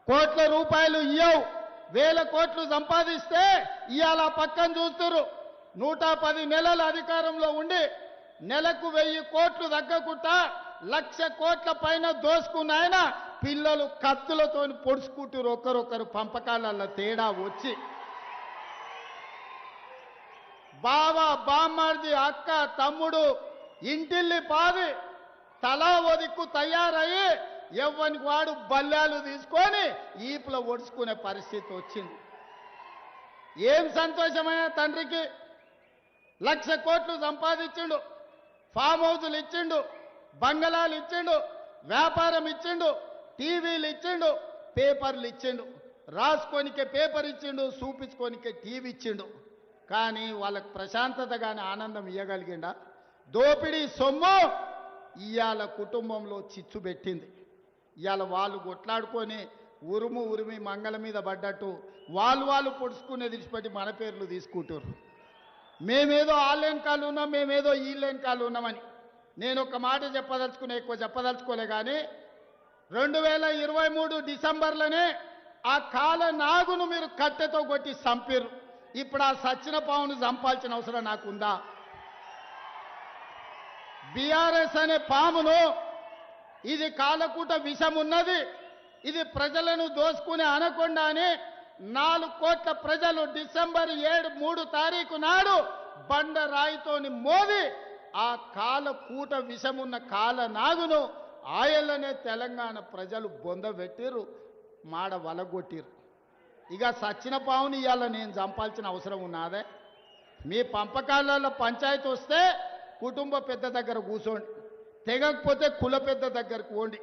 కోట్ల రూపాయలు ఇయ్యవు, వేల కోట్లు సంపాదిస్తే ఇవాళ పక్కన చూస్తున్నారు. 110 నెలల అధికారంలో ఉండి నెలకు 1000 కోట్లు తగ్గకుండా 1,00,000 కోట్ల పైన దోసుకున్న ఆయన పిల్లలు కత్తులతో పొడుచుకుంటారు. ఒకరొకరు పంపకాల తేడా వచ్చి బావ బామ్మార్ది అక్క తమ్ముడు ఇంటిల్లి పాది తలా ఒదిక్కు తయారయ్యి ఎవ్వనికి వాడు బల్లాలు తీసుకొని ఈపులో ఒడుచుకునే పరిస్థితి వచ్చింది. ఏం సంతోషమైన తండ్రికి 1,00,000 కోట్లు సంపాదించిండు, ఫామ్ హౌజులు ఇచ్చిండు, బంగళాలు ఇచ్చిండు, వ్యాపారం ఇచ్చిండు, టీవీలు ఇచ్చిండు, పేపర్లు ఇచ్చిండు, రాసుకోనికే పేపర్ ఇచ్చిండు, చూపించుకోనికే టీవీ ఇచ్చిండు. కానీ వాళ్ళకు ప్రశాంతతగానే ఆనందం ఇవ్వగలిగిండా? దోపిడీ సొమ్ము ఇవాళ కుటుంబంలో చిచ్చు పెట్టింది. ఇవాళ వాళ్ళు కొట్లాడుకొని ఉరిమి మంగళ మీద పడ్డట్టు వాళ్ళు పొడుచుకునేది విడిచిపెట్టి మన పేర్లు తీసుకుంటారు. మేమేదో ఆన్లైన్ కాలు ఉన్నాం, మేమేదో ఈ లైన్ కాలు ఉన్నామని. నేను ఒక మాట చెప్పదలుచుకునే, ఎక్కువ చెప్పదలుచుకోలే. కానీ 2023 డిసెంబర్లోనే ఆ కాల నాగును మీరు కట్టెతో కొట్టి చంపారు. ఇప్పుడు ఆ సచ్చిన పావును చంపాల్సిన అవసరం నాకుందా? బీఆర్ఎస్ అనే పామును, ఇది కాలకూట విషం ఉన్నది, ఇది ప్రజలను దోసుకునే అనకొండ అని 4 కోట్ల ప్రజలు డిసెంబర్ 3 తారీఖు నాడు బండరాయితోని మోది ఆ కాలకూట విషమున్న కాల నాగును ఆయల్లనే తెలంగాణ ప్రజలు బొందబెట్టిరు, మాడ వలగొట్టిరు. ఇక సచ్చిన పావుని ఇవాళ నేను చంపాల్సిన అవసరం ఉన్నదే? మీ పంపకాలలో పంచాయతీ వస్తే కుటుంబ పెద్ద దగ్గర కూర్చోండి, తెగకపోతే కుల పెద్ద దగ్గరకు పోండి,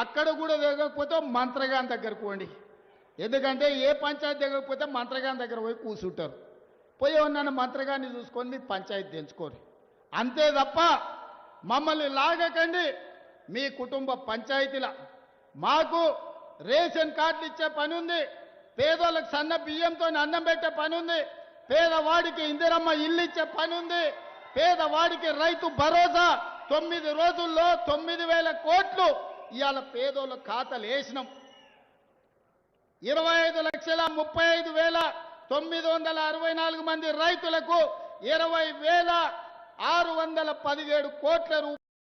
అక్కడ కూడా తెగకపోతే మంత్రగాని దగ్గరకు పోండి. ఎందుకంటే ఏ పంచాయతీ తెగకపోతే మంత్రగాని దగ్గర పోయి కూర్చుంటారు. పోయి ఉన్న మంత్రగాన్ని చూసుకొని మీ పంచాయతీ తెంచుకోరు. అంతే తప్ప మమ్మల్ని లాగకండి. మీ కుటుంబ పంచాయతీల మాకు రేషన్ కార్డులు ఇచ్చే పని ఉంది, పేదోళ్ళకి సన్న బియ్యంతో అన్నం పెట్టే పని ఉంది, పేదవాడికి ఇందిరమ్మ ఇల్లు ఇచ్చే పని ఉంది, పేదవాడికి రైతు భరోసా 9 రోజుల్లో 9,000 కోట్లు ఇవాళ పేదోళ్ళ ఖాతాలు వేసినాం. 25,35,964 మంది రైతులకు 20,617 కోట్ల రూపాయలు